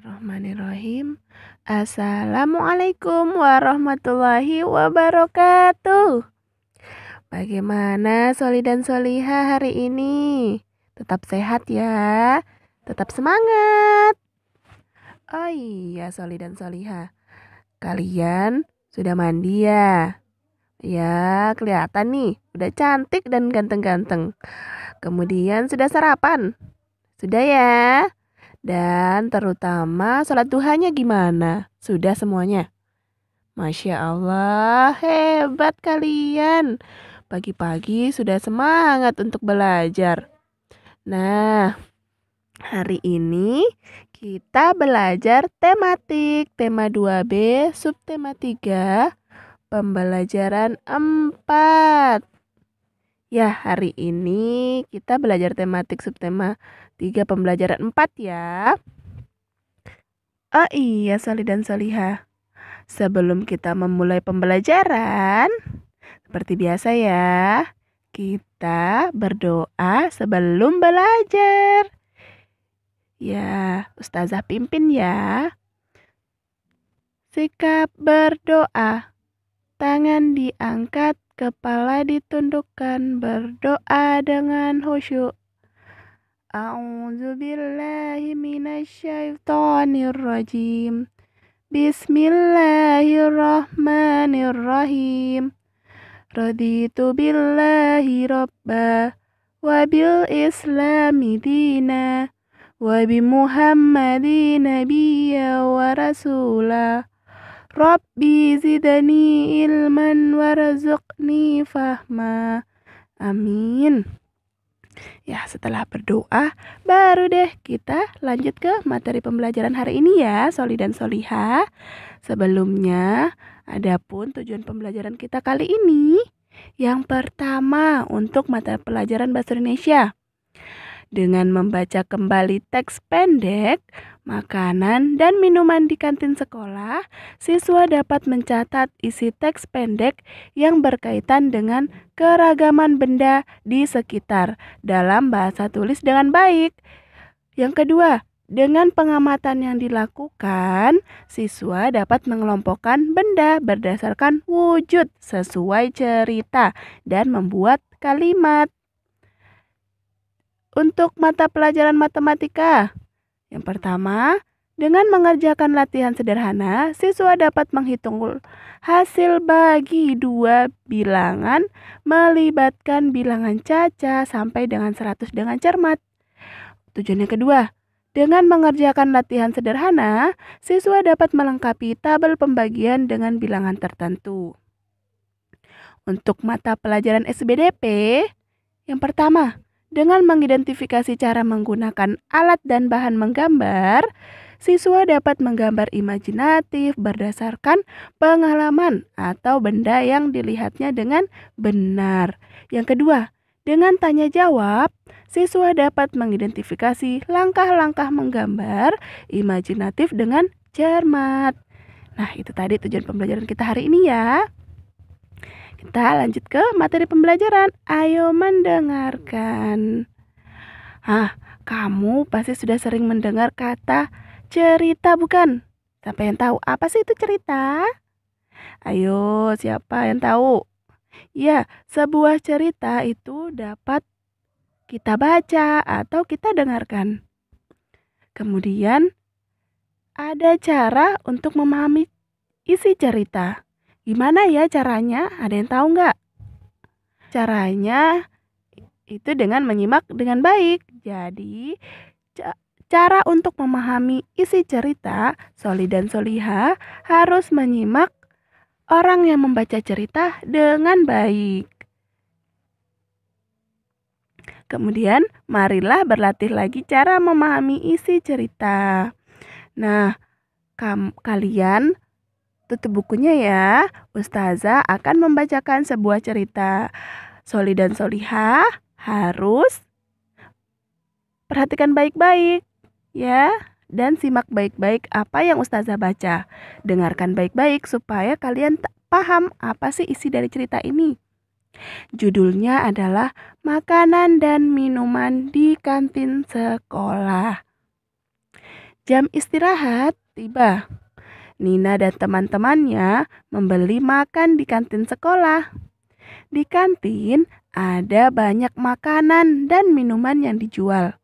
Bismillahirrahmanirrahim. Assalamualaikum warahmatullahi wabarakatuh. Bagaimana Soli dan Soliha hari ini? Tetap sehat ya. Tetap semangat. Oh iya Soli dan Soliha, kalian sudah mandi ya? Ya, kelihatan nih, udah cantik dan ganteng-ganteng. Kemudian sudah sarapan? Sudah ya? Dan terutama sholat duhanya gimana? Sudah semuanya? Masya Allah, hebat kalian. Pagi-pagi sudah semangat untuk belajar. Nah, hari ini kita belajar tematik. Tema 2B, subtema 3, pembelajaran 4. Ya, hari ini kita belajar tematik subtema 3 pembelajaran 4 ya. Oh iya Soli dan Soliha, sebelum kita memulai pembelajaran, seperti biasa ya, kita berdoa sebelum belajar. Ya, Ustazah pimpin ya. Sikap berdoa, tangan diangkat, kepala ditundukkan, berdoa dengan khusyuk. A'udzubillahi minasyaitonirrajim. Bismillahirrahmanirrahim. Raditu billahi robba wa bil islami dina wa bi muhammadin nabiyya wa rasula. Rabbi zidani ilman warzuqni fahma. Amin. Ya, setelah berdoa, baru deh kita lanjut ke materi pembelajaran hari ini ya, Soli dan Soliha. Sebelumnya, adapun tujuan pembelajaran kita kali ini. Yang pertama, untuk mata pelajaran Bahasa Indonesia. Dengan membaca kembali teks pendek, makanan dan minuman di kantin sekolah, siswa dapat mencatat isi teks pendek yang berkaitan dengan keragaman benda di sekitar dalam bahasa tulis dengan baik. Yang kedua, dengan pengamatan yang dilakukan, siswa dapat mengelompokkan benda berdasarkan wujud sesuai cerita dan membuat kalimat. Untuk mata pelajaran matematika, yang pertama, dengan mengerjakan latihan sederhana, siswa dapat menghitung hasil bagi dua bilangan melibatkan bilangan caca sampai dengan 100 dengan cermat. Tujuan yang kedua, dengan mengerjakan latihan sederhana, siswa dapat melengkapi tabel pembagian dengan bilangan tertentu. Untuk mata pelajaran SBDP, yang pertama, dengan mengidentifikasi cara menggunakan alat dan bahan menggambar, siswa dapat menggambar imajinatif berdasarkan pengalaman atau benda yang dilihatnya dengan benar. Yang kedua, dengan tanya jawab, siswa dapat mengidentifikasi langkah-langkah menggambar imajinatif dengan cermat. Nah, itu tadi tujuan pembelajaran kita hari ini ya. Kita lanjut ke materi pembelajaran. Ayo mendengarkan. Kamu pasti sudah sering mendengar kata cerita bukan? Siapa yang tahu apa sih itu cerita? Ayo, siapa yang tahu? Ya, sebuah cerita itu dapat kita baca atau kita dengarkan. Kemudian, ada cara untuk memahami isi cerita. Gimana ya caranya? Ada yang tahu nggak? Caranya itu dengan menyimak dengan baik. Jadi, cara untuk memahami isi cerita, Soli dan Soliha harus menyimak orang yang membaca cerita dengan baik. Kemudian, marilah berlatih lagi cara memahami isi cerita. Nah, kalian tutup bukunya ya. Ustazah akan membacakan sebuah cerita. Soli dan Soliha harus perhatikan baik-baik ya, dan simak baik-baik apa yang Ustazah baca. Dengarkan baik-baik supaya kalian paham apa sih isi dari cerita ini. Judulnya adalah Makanan dan Minuman di Kantin Sekolah. Jam istirahat tiba. Nina dan teman-temannya membeli makan di kantin sekolah. Di kantin ada banyak makanan dan minuman yang dijual.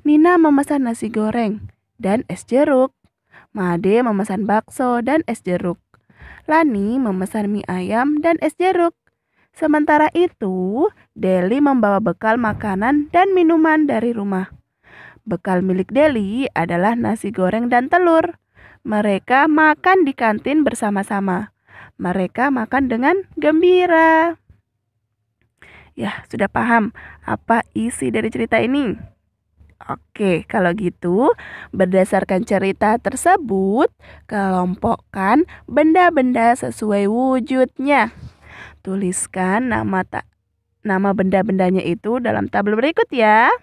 Nina memesan nasi goreng dan es jeruk. Made memesan bakso dan es jeruk. Lani memesan mie ayam dan es jeruk. Sementara itu, Deli membawa bekal makanan dan minuman dari rumah. Bekal milik Deli adalah nasi goreng dan telur. Mereka makan di kantin bersama-sama. Mereka makan dengan gembira. Ya, sudah paham apa isi dari cerita ini? Oke, kalau gitu, berdasarkan cerita tersebut, kelompokkan benda-benda sesuai wujudnya. Tuliskan nama benda-bendanya itu dalam tabel berikut ya.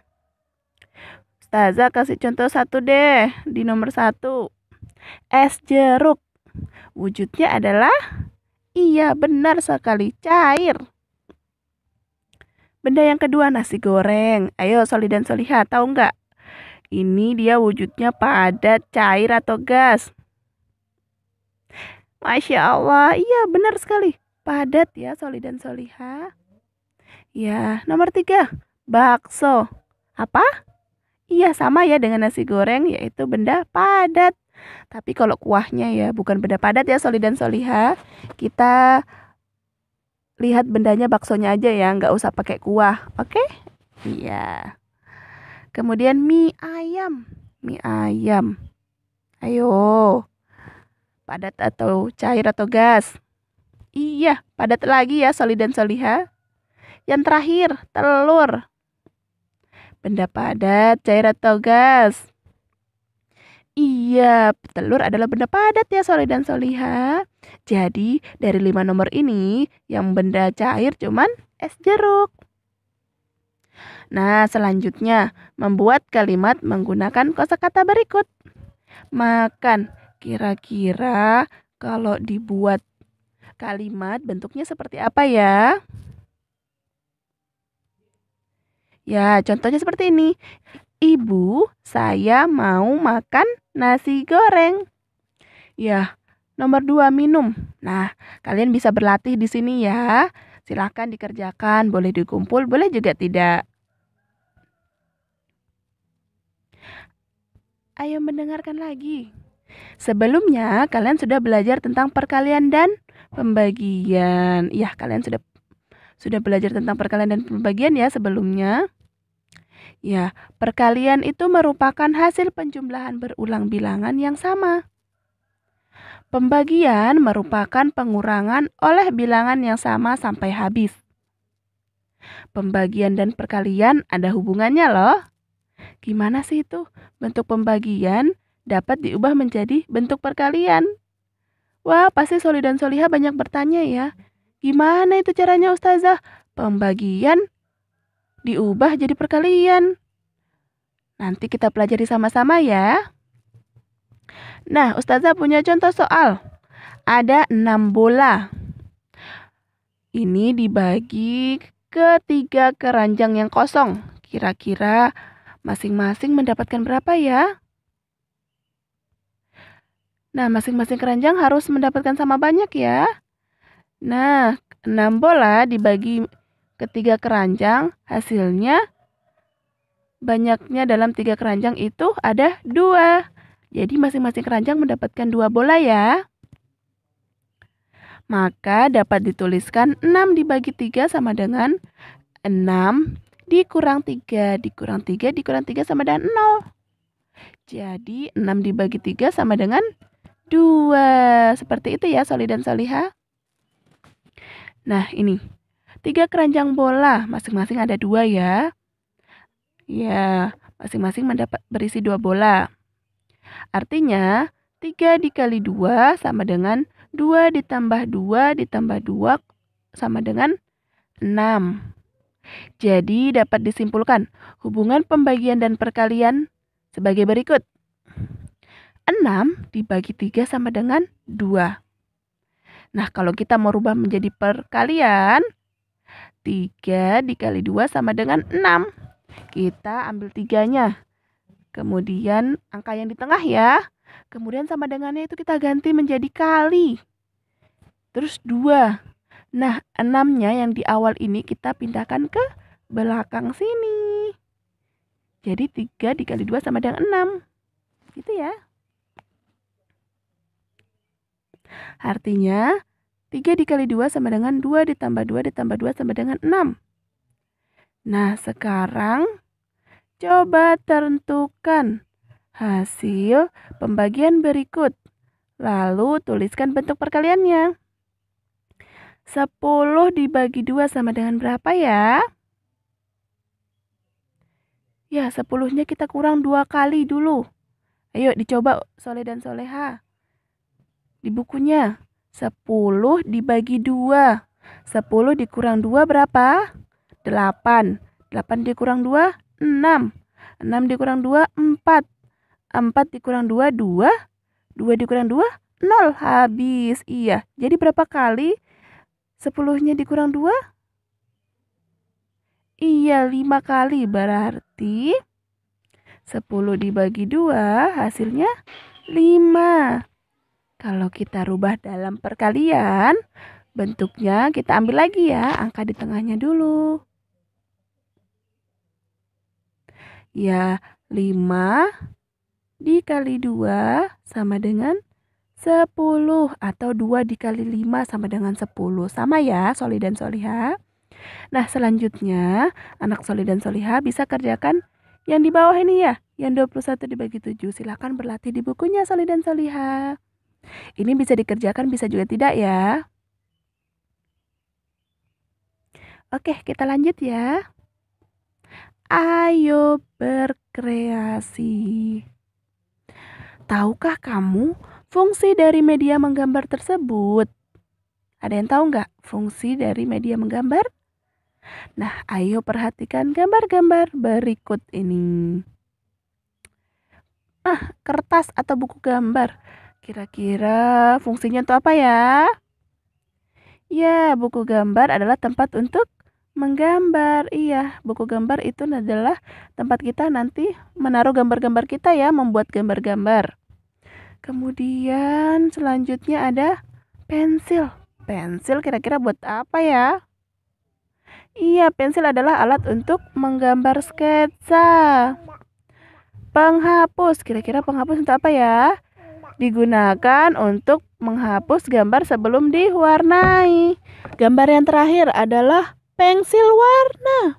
Ustazah kasih contoh satu deh, di nomor 1. Es jeruk. Wujudnya adalah, iya benar sekali, cair. Benda yang kedua, nasi goreng. Ayo Soli dan Soliha, tahu nggak? Ini dia wujudnya padat, cair atau gas? Masya Allah, iya benar sekali. Padat ya Soli dan Soliha. Ya, nomor 3, bakso. Apa? Iya sama ya dengan nasi goreng, yaitu benda padat. Tapi kalau kuahnya ya bukan benda padat ya Soli dan Soliha. Kita lihat bendanya baksonya aja ya, nggak usah pakai kuah, oke? Iya. Kemudian mie ayam. Mie ayam. Ayo. Padat atau cair atau gas? Iya, padat lagi ya Soli dan Soliha. Yang terakhir, telur. Benda padat, cair atau gas? Iya, telur adalah benda padat ya Soli dan Soliha. Jadi dari 5 nomor ini yang benda cair cuman es jeruk. Nah, selanjutnya membuat kalimat menggunakan kosakata berikut. Makan. Kira-kira kalau dibuat kalimat bentuknya seperti apa ya? Ya, contohnya seperti ini. Ibu, saya mau makan nasi goreng. Ya, nomor 2, minum. Nah, kalian bisa berlatih di sini ya. Silakan dikerjakan, boleh dikumpul, boleh juga tidak. Ayo mendengarkan lagi. Sebelumnya, kalian sudah belajar tentang perkalian dan pembagian. Ya, kalian sudah belajar tentang perkalian dan pembagian ya sebelumnya. Ya, perkalian itu merupakan hasil penjumlahan berulang bilangan yang sama. Pembagian merupakan pengurangan oleh bilangan yang sama sampai habis. Pembagian dan perkalian ada hubungannya loh. Gimana sih itu? Bentuk pembagian dapat diubah menjadi bentuk perkalian. Wah, pasti Soli dan Soliha banyak bertanya ya. Gimana itu caranya Ustazah? Pembagian diubah jadi perkalian. Nanti kita pelajari sama-sama ya. Nah, Ustazah punya contoh soal. Ada 6 bola. Ini dibagi ke 3 keranjang yang kosong. Kira-kira masing-masing mendapatkan berapa ya? Nah, masing-masing keranjang harus mendapatkan sama banyak ya. Nah, 6 bola dibagi ke 3 keranjang, hasilnya banyaknya dalam 3 keranjang itu ada 2. Jadi masing-masing keranjang mendapatkan 2 bola ya. Maka dapat dituliskan 6 dibagi 3 sama dengan 6 dikurang 3 dikurang 3 dikurang 3 sama dengan 0. Jadi 6 dibagi 3 sama dengan 2. Seperti itu ya Soli dan Soliha. Nah ini 3 keranjang bola, masing-masing ada 2 ya. Ya, masing-masing berisi 2 bola. Artinya 3 dikali 2 sama dengan 2 ditambah 2 ditambah 2 sama dengan 6. Jadi dapat disimpulkan hubungan pembagian dan perkalian sebagai berikut. 6 dibagi 3 sama dengan 2. Nah, kalau kita mau rubah menjadi perkalian, 3 dikali 2 sama dengan 6. Kita ambil 3-nya. Kemudian angka yang di tengah ya. Kemudian sama dengannya itu kita ganti menjadi kali. Terus 2. Nah, 6-nya yang di awal ini kita pindahkan ke belakang sini. Jadi 3 dikali 2 sama dengan 6. Gitu ya. Artinya 3 dikali 2 sama dengan 2 ditambah 2 ditambah 2 sama dengan 6. Nah, sekarang coba tentukan hasil pembagian berikut. Lalu tuliskan bentuk perkaliannya. 10 dibagi 2 sama dengan berapa ya? Ya, 10-nya kita kurang 2 kali dulu. Ayo dicoba Soleh dan Soleha. Di bukunya, 10 dibagi 2. 10 dikurang 2 berapa? 8. 8 dikurang 2, 6. 6 dikurang 2, 4. 4 dikurang 2, 2. 2 dikurang 2, 0. Habis. Iya. Jadi berapa kali 10-nya dikurang 2? Iya, 5 kali. Berarti 10 dibagi 2 hasilnya 5. Kalau kita rubah dalam perkalian, bentuknya kita ambil lagi ya, angka di tengahnya dulu. Ya, 5 dikali 2 sama dengan 10 atau 2 dikali 5 sama dengan 10. Sama ya, Soli dan Soliha. Nah, selanjutnya anak Soli dan Soliha bisa kerjakan yang di bawah ini ya, yang 21 dibagi 7. Silahkan berlatih di bukunya Soli dan Soliha. Ini bisa dikerjakan, bisa juga tidak ya. Oke, kita lanjut ya. Ayo berkreasi. Tahukah kamu fungsi dari media menggambar tersebut? Ada yang tahu nggak fungsi dari media menggambar? Nah, ayo perhatikan gambar-gambar berikut ini. Kertas atau buku gambar. Kira-kira fungsinya untuk apa ya? Ya, buku gambar adalah tempat untuk menggambar. Iya, buku gambar itu adalah tempat kita nanti menaruh gambar-gambar kita ya, membuat gambar-gambar. Kemudian selanjutnya ada pensil. Pensil kira-kira buat apa ya? Iya, pensil adalah alat untuk menggambar sketsa. Penghapus, kira-kira penghapus untuk apa ya? Digunakan untuk menghapus gambar sebelum diwarnai. Gambar yang terakhir adalah pensil warna.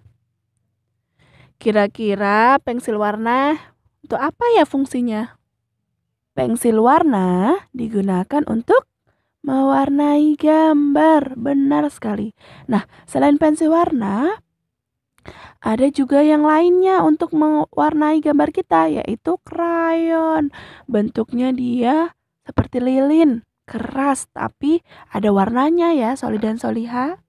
Kira-kira pensil warna untuk apa ya fungsinya? Pensil warna digunakan untuk mewarnai gambar. Benar sekali. Nah, selain pensil warna, ada juga yang lainnya untuk mewarnai gambar kita, yaitu krayon. Bentuknya dia seperti lilin, keras, tapi ada warnanya ya, Soli dan Soliha.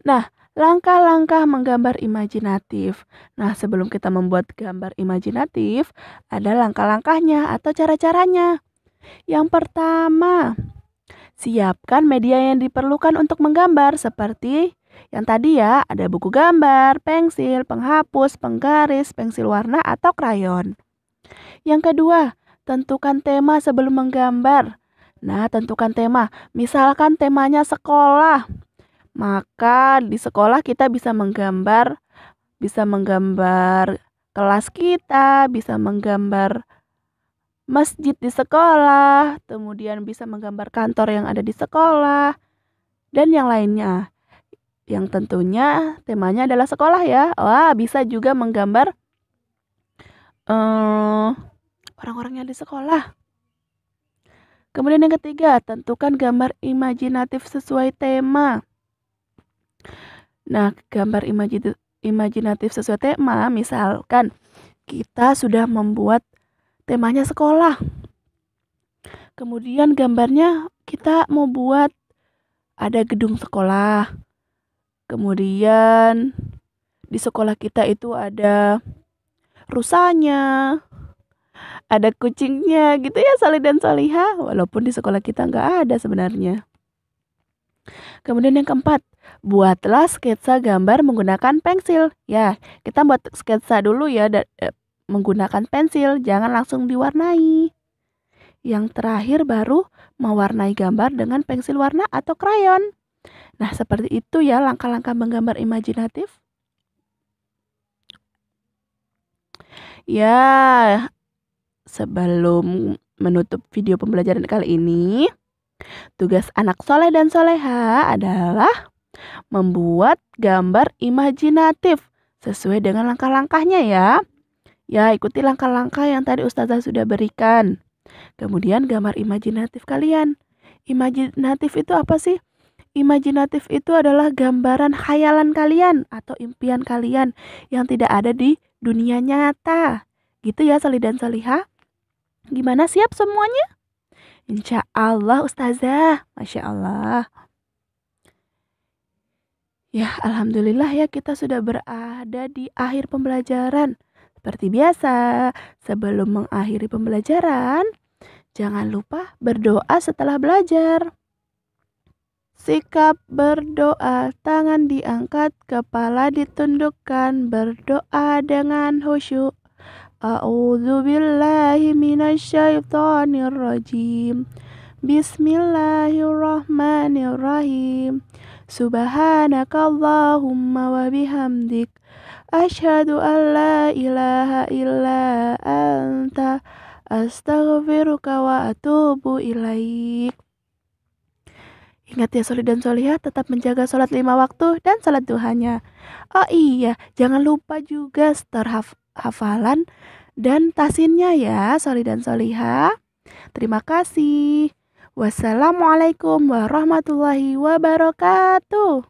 Nah, langkah-langkah menggambar imajinatif. Nah, sebelum kita membuat gambar imajinatif, ada langkah-langkahnya atau cara-caranya. Yang pertama, siapkan media yang diperlukan untuk menggambar seperti yang tadi ya, ada buku gambar, pensil, penghapus, penggaris, pensil warna, atau krayon. Yang kedua, tentukan tema sebelum menggambar. Nah, tentukan tema. Misalkan temanya sekolah. Maka di sekolah kita bisa menggambar kelas kita, bisa menggambar masjid di sekolah, kemudian bisa menggambar kantor yang ada di sekolah, dan yang lainnya. Yang tentunya temanya adalah sekolah ya. Wah, bisa juga menggambar orang-orang yang di sekolah. Kemudian yang ketiga, tentukan gambar imajinatif sesuai tema. Nah, gambar imajinatif sesuai tema, misalkan kita sudah membuat temanya sekolah. Kemudian gambarnya kita mau buat ada gedung sekolah. Kemudian di sekolah kita itu ada rusanya, ada kucingnya gitu ya, Soli dan Soliha. Walaupun di sekolah kita nggak ada sebenarnya. Kemudian yang keempat, Buatlah sketsa gambar menggunakan pensil. Ya, kita buat sketsa dulu ya menggunakan pensil, jangan langsung diwarnai. Yang terakhir baru mewarnai gambar dengan pensil warna atau krayon. Nah, seperti itu ya langkah-langkah menggambar imajinatif. Ya, sebelum menutup video pembelajaran kali ini, tugas anak soleh dan soleha adalah membuat gambar imajinatif sesuai dengan langkah-langkahnya ya. Ya, ikuti langkah-langkah yang tadi Ustazah sudah berikan. Kemudian gambar imajinatif kalian. Imajinatif itu apa sih? Imajinatif itu adalah gambaran khayalan kalian atau impian kalian yang tidak ada di dunia nyata. Gitu ya Solih dan Solihah. Gimana, siap semuanya? Insya Allah Ustazah. Masya Allah. Ya, alhamdulillah ya kita sudah berada di akhir pembelajaran. Seperti biasa, sebelum mengakhiri pembelajaran, jangan lupa berdoa setelah belajar. Sikap berdoa, tangan diangkat, kepala ditundukkan, berdoa dengan khusyuk. A'udzu billahi minasyaitonir rajim. Bismillahirrahmanirrahim. Subhanakallahumma wa bihamdik, asyhadu an la ilaha illa anta, astaghfiruka wa atubu ilaik. Ingat ya Solih dan Solihah, tetap menjaga sholat 5 waktu dan sholat duhanya. Oh iya, jangan lupa juga setor hafalan dan tasinnya ya Solih dan Solihah. Terima kasih. Wassalamualaikum warahmatullahi wabarakatuh.